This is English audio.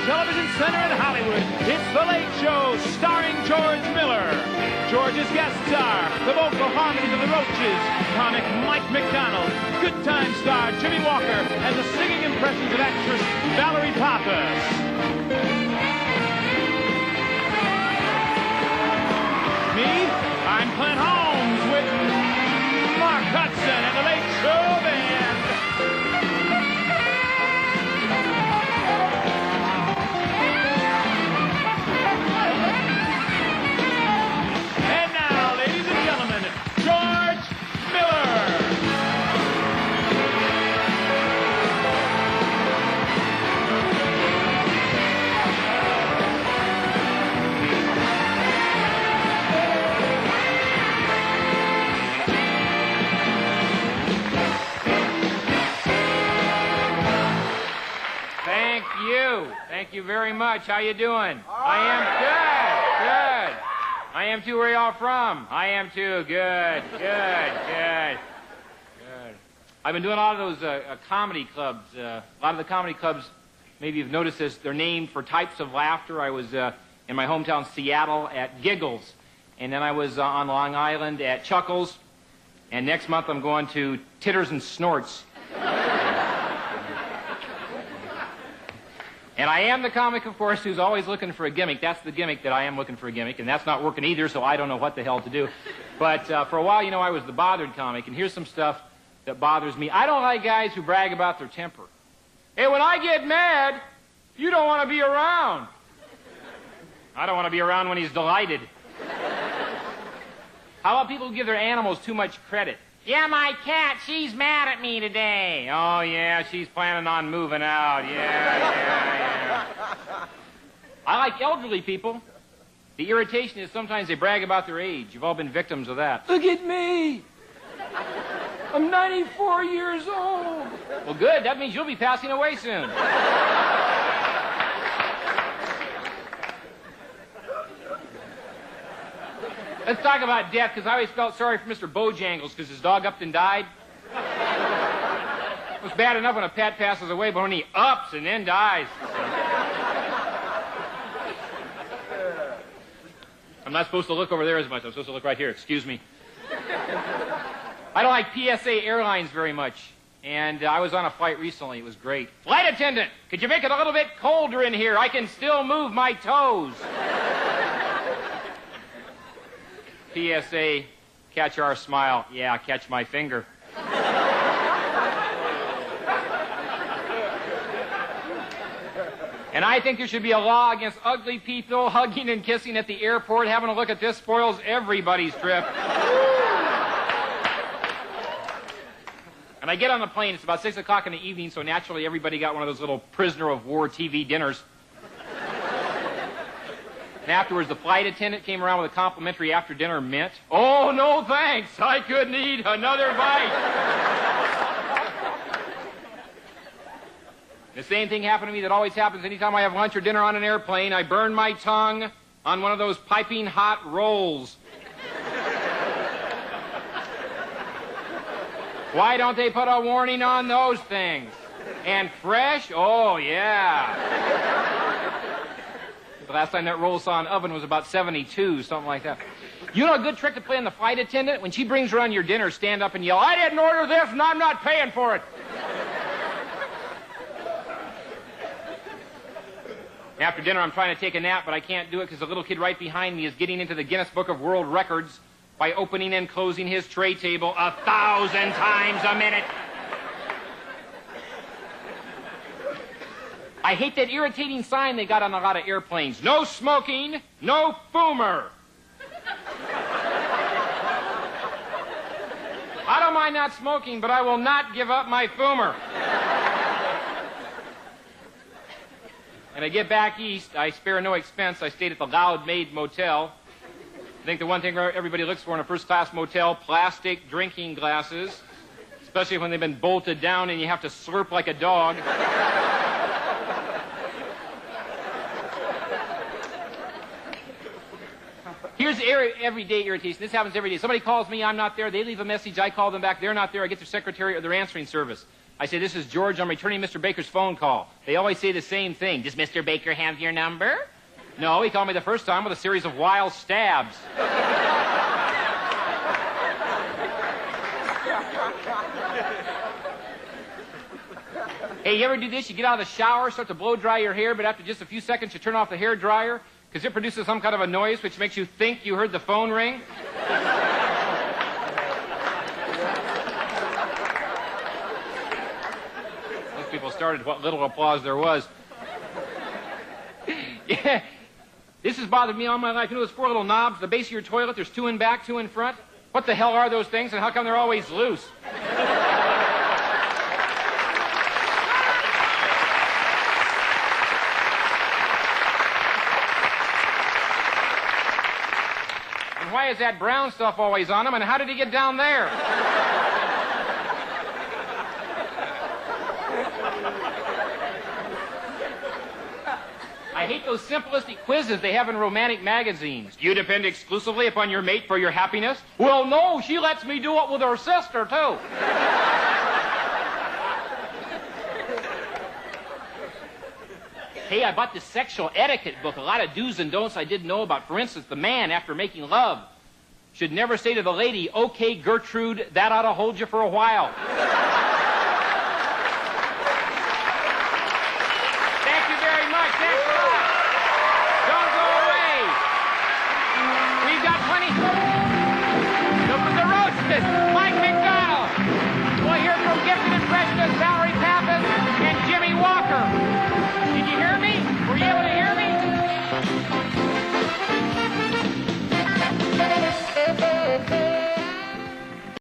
television center in Hollywood, it's The Late Show, starring George Miller. George's guests are the vocal harmonies of the Roaches, comic Mike McDonald, Good Time star Jimmy Walker, and the singing impressions of actress Valerie Pappas. Me, I'm Clint Holmes with Mark Hudson and The Late Show Band. And now, ladies and gentlemen, George Miller. Thank you very much. How you doing? I am good. I am too. Where y'all from? I am too. Good. I've been doing a lot of those comedy clubs. A lot of the comedy clubs, maybe you've noticed this, they're named for types of laughter. I was in my hometown Seattle at Giggles, and then I was on Long Island at Chuckles, and next month I'm going to Titters and Snorts. And I am the comic, of course, who's always looking for a gimmick. That's the gimmick, that I am looking for a gimmick, and that's not working either, so I don't know what the hell to do. But for a while, you know, I was the bothered comic, and here's some stuff that bothers me. I don't like guys who brag about their temper. Hey, when I get mad, you don't want to be around. I don't want to be around when he's delighted. How about people who give their animals too much credit? Yeah, my cat, she's mad at me today. Oh, yeah, she's planning on moving out. Yeah. I like elderly people. The irritation is sometimes they brag about their age. You've all been victims of that. Look at me. I'm 94 years old. Well, good. That means you'll be passing away soon. Let's talk about death, because I always felt sorry for Mr. Bojangles, because his dog upped and died. It was bad enough when a pet passes away, but when he ups and then dies. I'm not supposed to look over there as much. I'm supposed to look right here. Excuse me. I don't like PSA Airlines very much, and I was on a flight recently. It was great. Flight attendant, could you make it a little bit colder in here? I can still move my toes. PSA, catch our smile. Yeah, catch my finger. And I think there should be a law against ugly people hugging and kissing at the airport. Having a look at this spoils everybody's trip. And I get on the plane. It's about 6 o'clock in the evening, so naturally everybody got one of those little prisoner of war TV dinners. And afterwards, the flight attendant came around with a complimentary after-dinner mint. Oh, no thanks. I could need another bite. The same thing happened to me that always happens anytime I have lunch or dinner on an airplane. I burn my tongue on one of those piping hot rolls. Why don't they put a warning on those things? And fresh? Oh, yeah. The last time that roll saw an oven was about 72, something like that. You know a good trick to play on the flight attendant? When she brings around your dinner, stand up and yell, I didn't order this and I'm not paying for it. After dinner, I'm trying to take a nap, but I can't do it because the little kid right behind me is getting into the Guinness Book of World Records by opening and closing his tray table 1,000 times a minute. I hate that irritating sign they got on a lot of airplanes. No smoking, no foomer. I don't mind not smoking, but I will not give up my foomer. And I get back east, I spare no expense. I stayed at the Loud Maid Motel. I think the one thing everybody looks for in a first-class motel, plastic drinking glasses, especially when they've been bolted down and you have to slurp like a dog. Here's everyday irritation. This happens every day. Somebody calls me, I'm not there. They leave a message, I call them back, they're not there. I get their secretary or their answering service. I say, this is George. I'm returning Mr. Baker's phone call. They always say the same thing. Does Mr. Baker have your number? No, he called me the first time with a series of wild stabs. Hey, you ever do this? You get out of the shower, start to blow dry your hair, but after just a few seconds you turn off the hair dryer because it produces some kind of a noise which makes you think you heard the phone ring? Most people started what little applause there was. Yeah, this has bothered me all my life. You know those four little knobs at the base of your toilet? There's two in back, two in front. What the hell are those things, and how come they're always loose? And why is that brown stuff always on them, and how did he get down there? I hate those simplistic quizzes they have in romantic magazines. Do you depend exclusively upon your mate for your happiness? Well, no, she lets me do it with her sister, too. Hey, I bought this sexual etiquette book, a lot of do's and don'ts I didn't know about. For instance, the man, after making love, should never say to the lady, "Okay, Gertrude, that ought to hold you for a while."